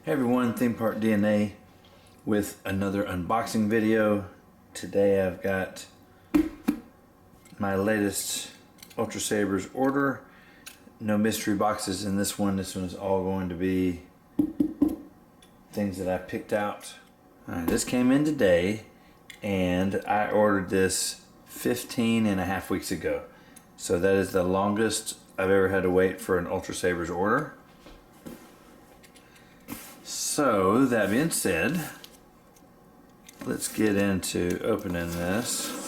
Hey everyone, Theme Park DNA with another unboxing video. Today I've got my latest Ultrasabers order. No mystery boxes in this one. This one's all going to be things that I picked out. Alright, this came in today and I ordered this 15 and a half weeks ago. So that is the longest I've ever had to wait for an Ultrasabers order. So, that being said, let's get into opening this.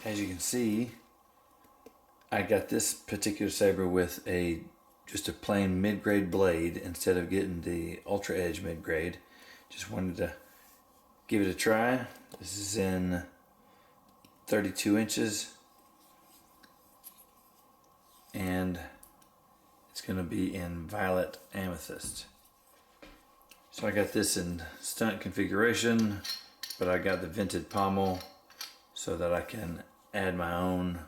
As you can see, I got this particular saber with just a plain mid-grade blade instead of getting the Ultra Edge mid-grade. Just wanted to give it a try. This is in 32 inches and it's going to be in violet amethyst. So I got this in stunt configuration, but I got the vented pommel so that I can add my own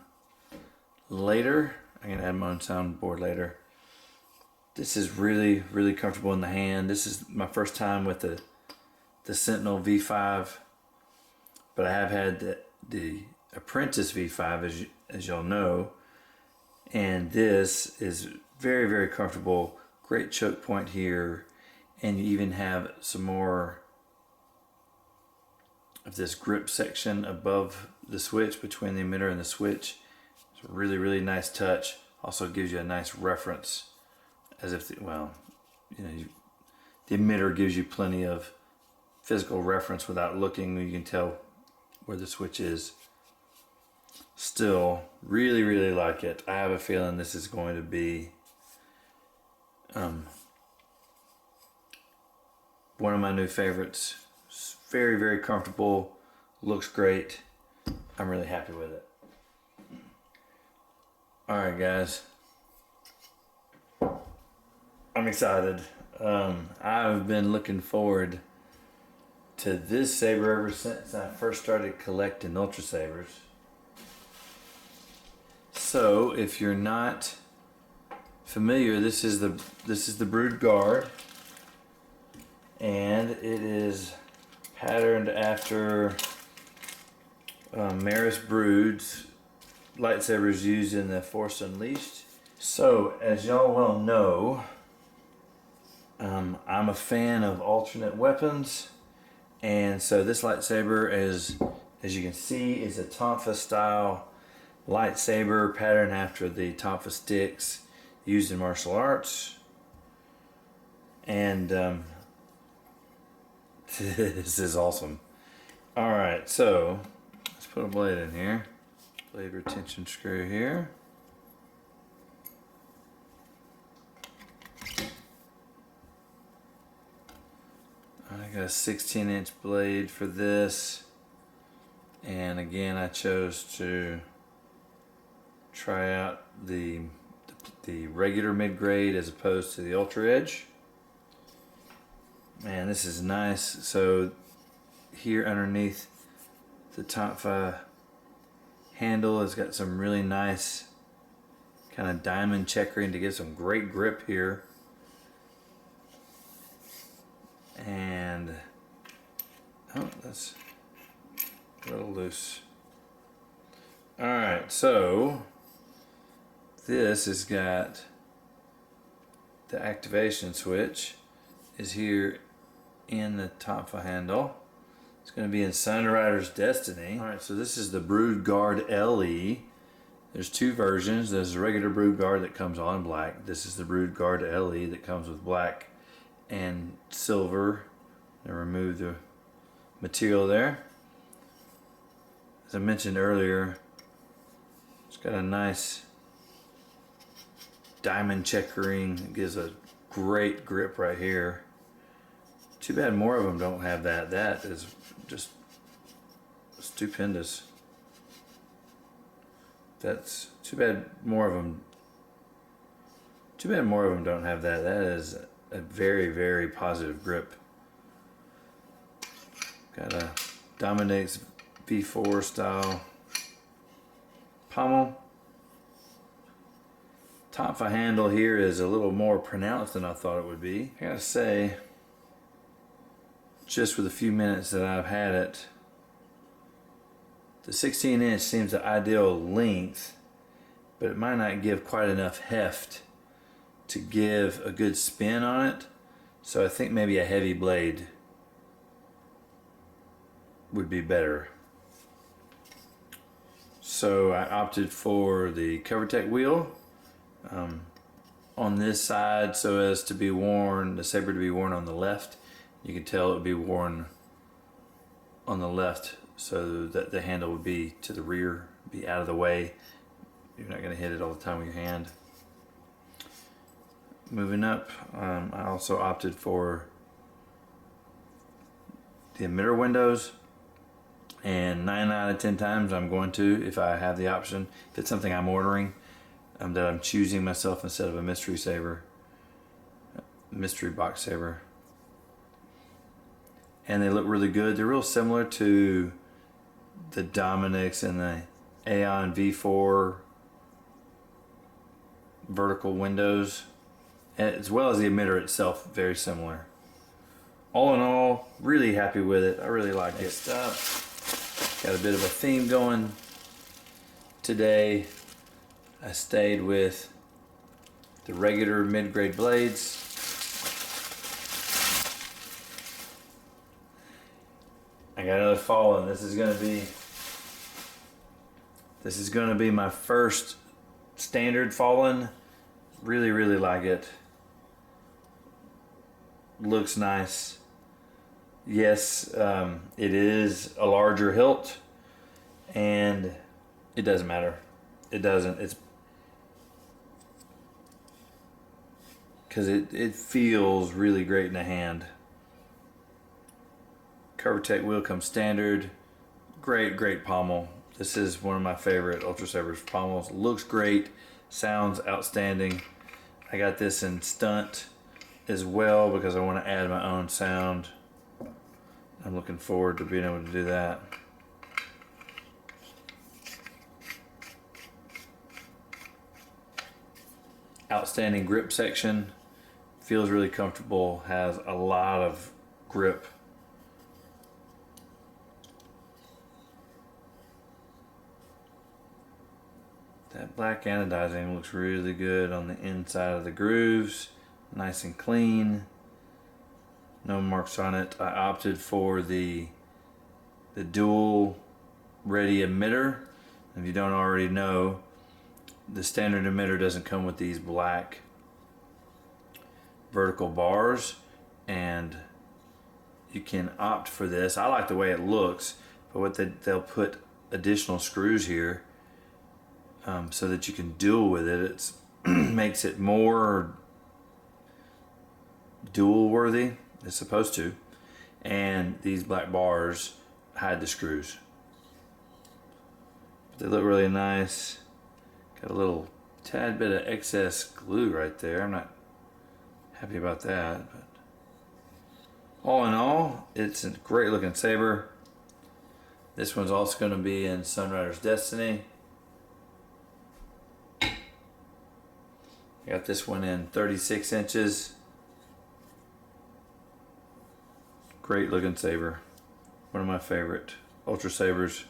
later. I can add my own soundboard later. This is really, really comfortable in the hand. This is my first time with the Sentinel V5, but I have had the Apprentice V5 as y'all know, and this is very, very comfortable. Great choke point here, and you even have some more of this grip section above the switch, between the emitter and the switch. It's a really, really nice touch. Also gives you a nice reference, as if the emitter gives you plenty of physical reference without looking. You can tell where the switch is. Still, really, really like it. I have a feeling this is going to be one of my new favorites. It's very, very comfortable. Looks great. I'm really happy with it. Alright guys, I'm excited. I've been looking forward to this saber ever since I first started collecting Ultrasabers. So if you're not familiar, this is the Brood Guard, and it is patterned after Maris Brood's lightsabers used in the Force Unleashed. So, as y'all well know, I'm a fan of alternate weapons, and so this lightsaber is, as you can see, is a Tonfa style lightsaber patterned after the Tonfa sticks used in martial arts. And this is awesome. Alright, so let's put a blade in here. Blade retention screw here. I got a 16-inch blade for this. And again, I chose to try out the regular mid-grade as opposed to the Ultra Edge. Man, this is nice. So here underneath the Tonfa handle has got some really nice kind of diamond checkering to give some great grip here. And oh, that's a little loose. Alright, so this has got the activation switch is here in the Tonfa handle. It's going to be in Sunrider's Destiny. Alright, so this is the Brood Guard LE. There's two versions. There's the regular Brood Guard that comes all in black. This is the Brood Guard LE that comes with black and silver. I remove the material there. As I mentioned earlier, it's got a nice diamond checkering. It gives a great grip right here Too bad more of them don't have that. That is just stupendous. That's too bad more of them. Too bad more of them don't have that. That is a very, very positive grip. Got a Dominate's V4 style pommel. Top of handle here is a little more pronounced than I thought it would be. I gotta say, just with the few minutes that I've had it, the 16-inch seems the ideal length, but it might not give quite enough heft to give a good spin on it. So I think maybe a heavy blade would be better. So I opted for the CoverTech wheel on this side, so as to be worn, the Saber to be worn on the left. You can tell it would be worn on the left so that the handle would be to the rear, be out of the way. You're not going to hit it all the time with your hand. Moving up, I also opted for the Emitter Windows, and 9 out of 10 times I'm going to, if I have the option, if it's something I'm ordering, that I'm choosing myself instead of a mystery box saber. And they look really good. They're real similar to the Dominic's and the Aeon V4 vertical windows, as well as the emitter itself, very similar. All in all, really happy with it. I really like it. Next up, got a bit of a theme going today. I stayed with the regular mid-grade blades. I got another Fallen. This is gonna be my first standard Fallen. Really, really like it. Looks nice. Yes, it is a larger hilt, and it doesn't matter. It doesn't. It's because it feels really great in the hand. CoverTech wheel comes standard. Great pommel. This is one of my favorite Ultrasabers pommels. Looks great. Sounds outstanding. I got this in stunt as well because I want to add my own sound. I'm looking forward to being able to do that. Outstanding grip section. Feels really comfortable. Has a lot of grip. That black anodizing looks really good on the inside of the grooves. Nice and clean. No marks on it. I opted for the dual ready emitter. If you don't already know, the standard emitter doesn't come with these black vertical bars, and you can opt for this. I like the way it looks, but they'll put additional screws here so that you can dual with it. It makes it more dual worthy. It's supposed to, and these black bars hide the screws. They look really nice. Got a little tad bit of excess glue right there. I'm not happy about that, but all in all, it's a great looking saber. This one's also going to be in Sunrider's Destiny. I got this one in 36 inches. Great looking saber. One of my favorite Ultrasabers.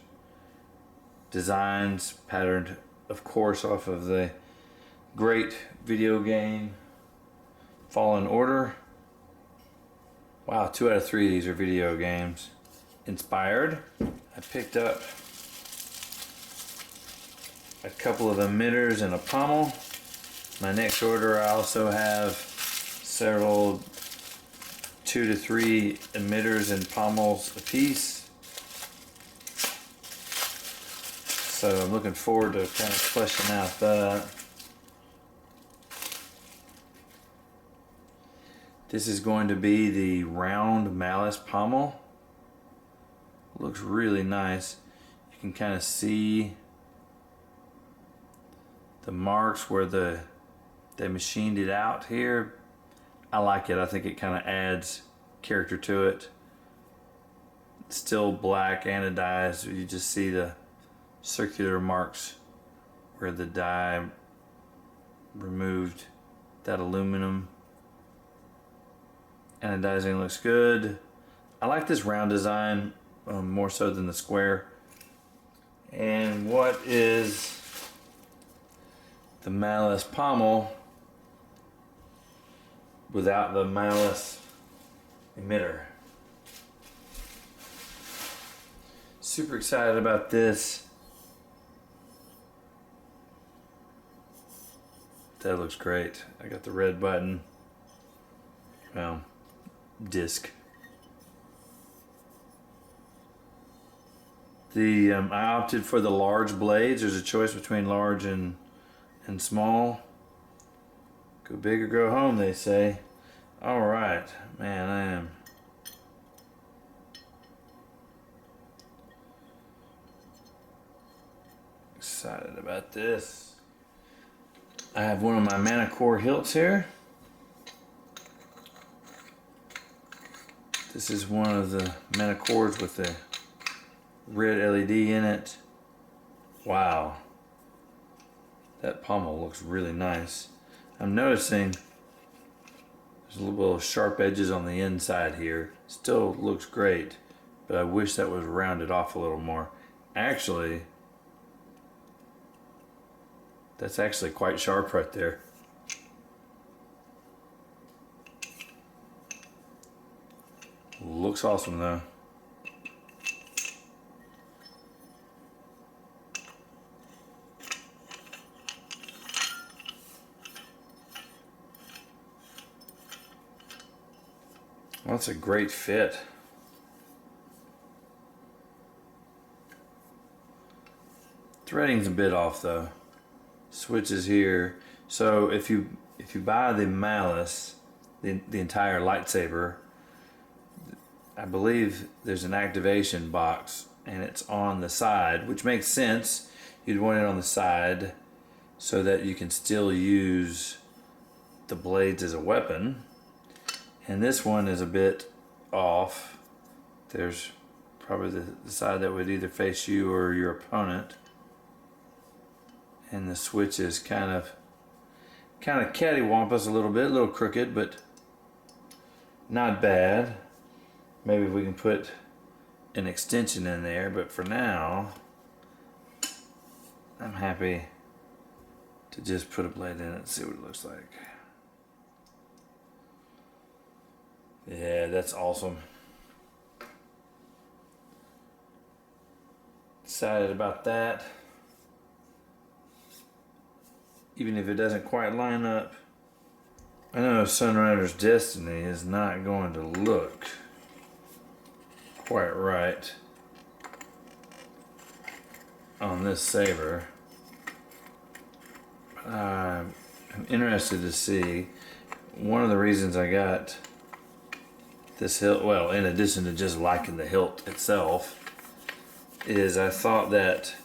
Designs patterned, of course, off of the great video game Fallen Order. Wow, 2 out of 3 of these are video games inspired. I picked up a couple of emitters and a pommel. My next order, I also have several 2 to 3 emitters and pommels a piece. So I'm looking forward to kind of fleshing out that. This is going to be the round malice pommel. Looks really nice. You can kind of see the marks where they machined it out here. I like it. I think it kind of adds character to it. It's still black anodized. You just see the circular marks where the die removed that aluminum. Anodizing looks good. I like this round design more so than the square. And what is the malice pommel without the malice emitter? Super excited about this. That looks great. I got the red button. Well, disc. I opted for the large blades. There's a choice between large and small. Go big or go home, they say. All right, man, I am excited about this. I have one of my Mana Core hilts here. This is one of the Mana Cores with the red LED in it. Wow. That pommel looks really nice. I'm noticing there's a little sharp edges on the inside here. Still looks great, but I wish that was rounded off a little more. Actually, that's actually quite sharp right there. Looks awesome though. Well, that's a great fit. Threading's a bit off though. Switches here. So if you buy the malice, the entire lightsaber, I believe there's an activation box and it's on the side, which makes sense. You'd want it on the side so that you can still use the blades as a weapon. And this one is a bit off. There's probably the side that would either face you or your opponent. And the switch is kind of cattywampus a little bit, a little crooked, but not bad. Maybe we can put an extension in there, but for now, I'm happy to just put a blade in it and see what it looks like. Yeah, that's awesome. Excited about that. Even if it doesn't quite line up. I know Sunrider's Destiny is not going to look quite right on this saber. I'm interested to see. One of the reasons I got this hilt, well, in addition to just liking the hilt itself, is I thought that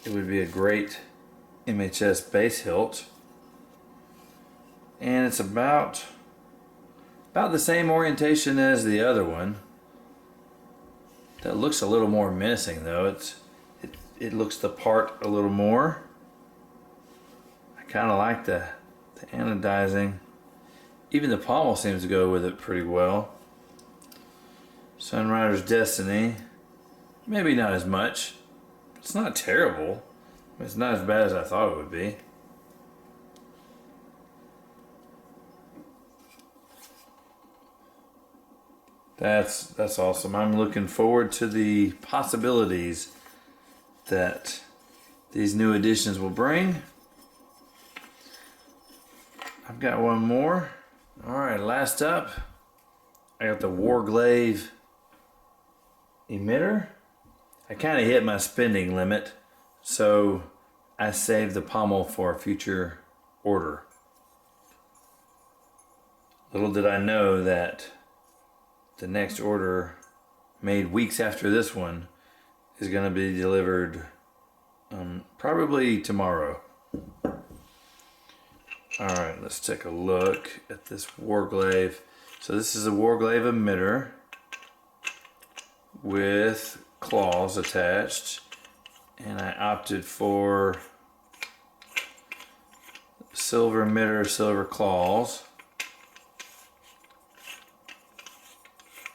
it would be a great MHS base hilt, and it's about the same orientation as the other one. That looks a little more menacing though. It looks the part a little more. I kind of like the anodizing. Even the pommel seems to go with it pretty well. Sunrider's Destiny, maybe not as much. It's not terrible. It's not as bad as I thought it would be. That's awesome. I'm looking forward to the possibilities that these new additions will bring. I've got one more. Alright, last up, I got the Glaive Emitter. I kind of hit my spending limit, so I saved the pommel for a future order. Little did I know that the next order, made weeks after this one, is going to be delivered probably tomorrow. Alright, let's take a look at this Warglaive. So this is a Warglaive emitter with claws attached, and I opted for silver emitter, silver claws.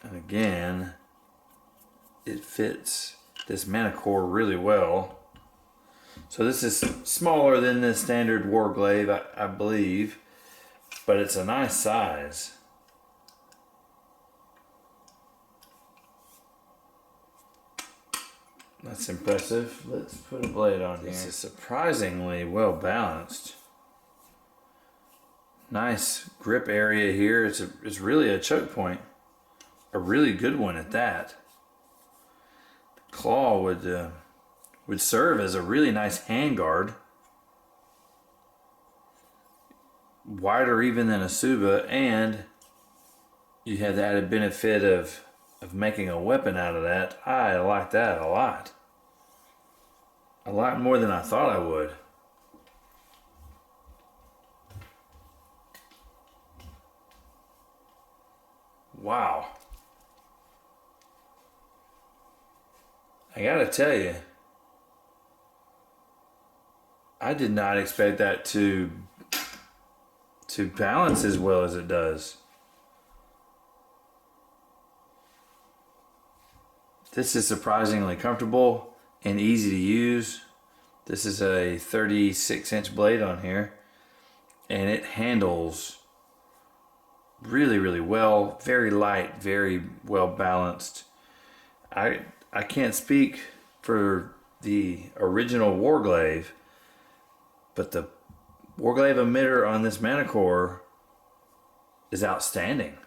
And again, it fits this mana core really well. So this is smaller than the standard Warglaive, I believe, but it's a nice size. That's impressive. Let's put a blade on here. This is surprisingly well balanced. Nice grip area here. It's really a choke point. A really good one at that. The claw would serve as a really nice handguard. Wider even than a Suba, and you have the added benefit of making a weapon out of that. I like that a lot. A lot more than I thought I would. Wow. I gotta tell you, I did not expect that to balance as well as it does. This is surprisingly comfortable and easy to use. This is a 36-inch blade on here, and it handles really, really well. Very light, very well balanced. I can't speak for the original Warglaive, but the Warglaive emitter on this mana core is outstanding.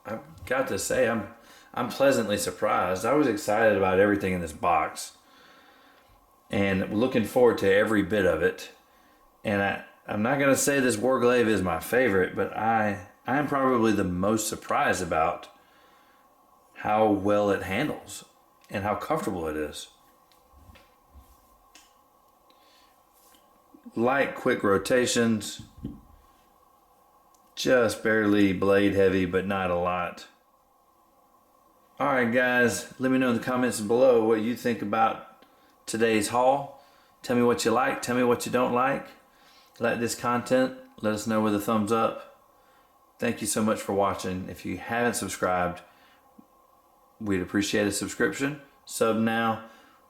I've got to say, I'm pleasantly surprised. I was excited about everything in this box and looking forward to every bit of it. And I'm not going to say this Warglaive is my favorite, but I am probably the most surprised about how well it handles and how comfortable it is. Light, quick rotations, just barely blade heavy, but not a lot. Alright guys, let me know in the comments below what you think about today's haul. Tell me what you like, tell me what you don't like. Like this content, let us know with a thumbs up. Thank you so much for watching. If you haven't subscribed, we'd appreciate a subscription. Sub now.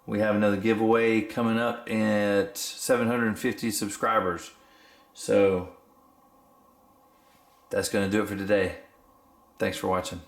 We have another giveaway coming up at 750 subscribers. So that's going to do it for today. Thanks for watching.